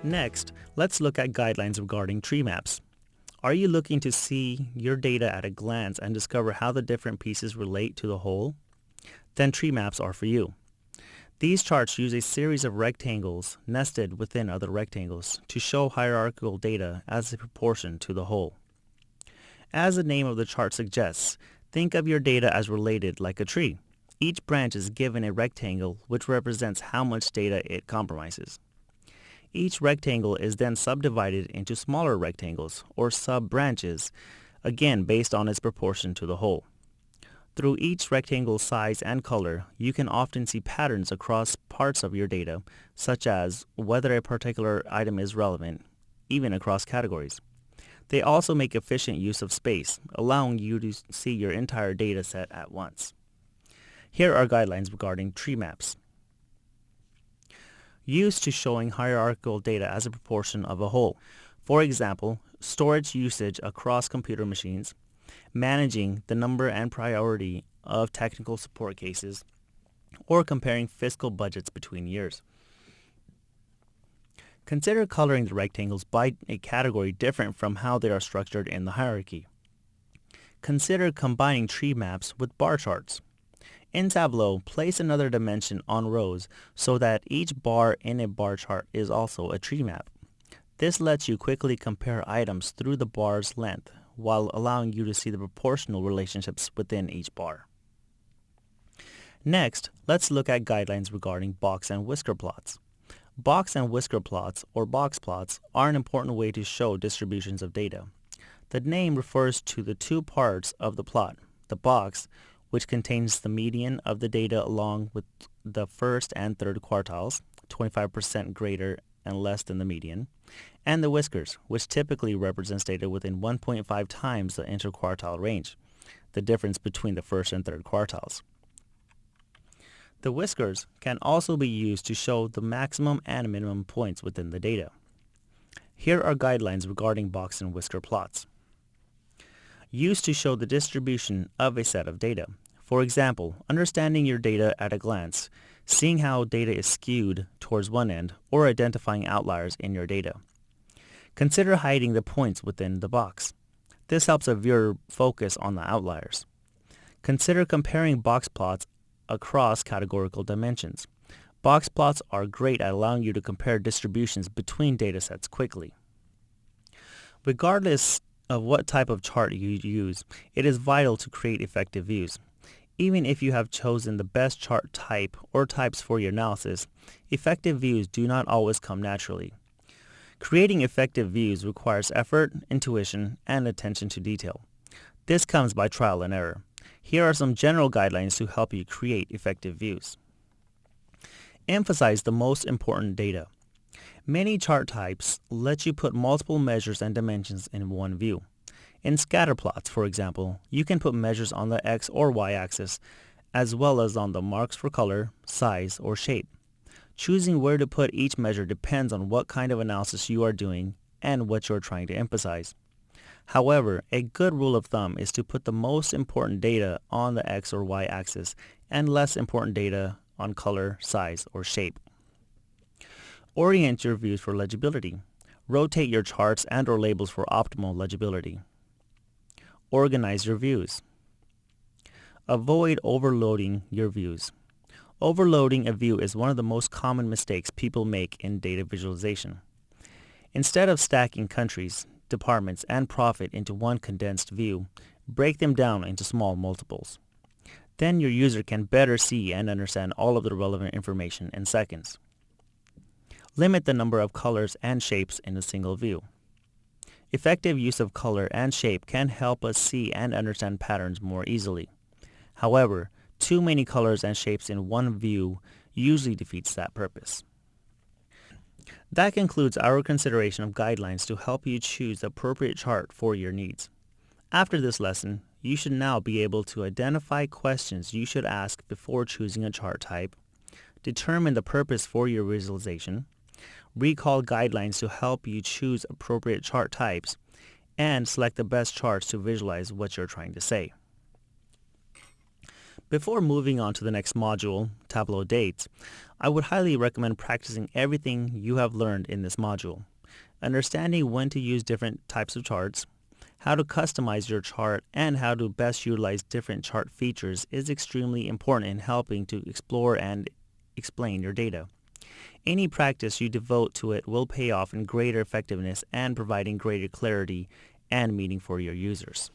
Next, let's look at guidelines regarding Treemaps. Are you looking to see your data at a glance and discover how the different pieces relate to the whole? Then Treemaps are for you. These charts use a series of rectangles nested within other rectangles to show hierarchical data as a proportion to the whole. As the name of the chart suggests, think of your data as related like a tree. Each branch is given a rectangle which represents how much data it comprises. Each rectangle is then subdivided into smaller rectangles or sub-branches, again based on its proportion to the whole. Through each rectangle's size and color, you can often see patterns across parts of your data, such as whether a particular item is relevant, even across categories. They also make efficient use of space, allowing you to see your entire data set at once. Here are guidelines regarding Treemaps. Used to showing hierarchical data as a proportion of a whole. For example, storage usage across computer machines, managing the number and priority of technical support cases, or comparing fiscal budgets between years. Consider coloring the rectangles by a category different from how they are structured in the hierarchy. Consider combining tree maps with bar charts. In Tableau, place another dimension on rows so that each bar in a bar chart is also a tree map. This lets you quickly compare items through the bar's length while allowing you to see the proportional relationships within each bar. Next, let's look at guidelines regarding box and whisker plots. Box and whisker plots, or box plots, are an important way to show distributions of data. The name refers to the two parts of the plot, the box, which contains the median of the data along with the first and third quartiles, 25% greater and less than the median, and the whiskers, which typically represents data within 1.5 times the interquartile range, the difference between the first and third quartiles. The whiskers can also be used to show the maximum and minimum points within the data. Here are guidelines regarding box and whisker plots. Used to show the distribution of a set of data. For example, understanding your data at a glance, seeing how data is skewed towards one end, or identifying outliers in your data. Consider hiding the points within the box. This helps a viewer focus on the outliers. Consider comparing box plots across categorical dimensions. Box plots are great at allowing you to compare distributions between datasets quickly. Regardless of what type of chart you use, it is vital to create effective views. Even if you have chosen the best chart type or types for your analysis, effective views do not always come naturally. Creating effective views requires effort, intuition, and attention to detail. This comes by trial and error. Here are some general guidelines to help you create effective views. Emphasize the most important data. Many chart types let you put multiple measures and dimensions in one view. In scatter plots, for example, you can put measures on the X or Y axis, as well as on the marks for color, size, or shape. Choosing where to put each measure depends on what kind of analysis you are doing and what you are trying to emphasize. However, a good rule of thumb is to put the most important data on the X or Y axis and less important data on color, size, or shape. Orient your views for legibility. Rotate your charts and or labels for optimal legibility. Organize your views. Avoid overloading your views. Overloading a view is one of the most common mistakes people make in data visualization. Instead of stacking countries, departments, and profit into one condensed view, break them down into small multiples. Then your user can better see and understand all of the relevant information in seconds. Limit the number of colors and shapes in a single view. Effective use of color and shape can help us see and understand patterns more easily. However, too many colors and shapes in one view usually defeats that purpose. That concludes our consideration of guidelines to help you choose the appropriate chart for your needs. After this lesson, you should now be able to identify questions you should ask before choosing a chart type, determine the purpose for your visualization, recall guidelines to help you choose appropriate chart types, and select the best charts to visualize what you're trying to say. Before moving on to the next module, Tableau Dates, I would highly recommend practicing everything you have learned in this module. Understanding when to use different types of charts, how to customize your chart, and how to best utilize different chart features is extremely important in helping to explore and explain your data. Any practice you devote to it will pay off in greater effectiveness and providing greater clarity and meaning for your users.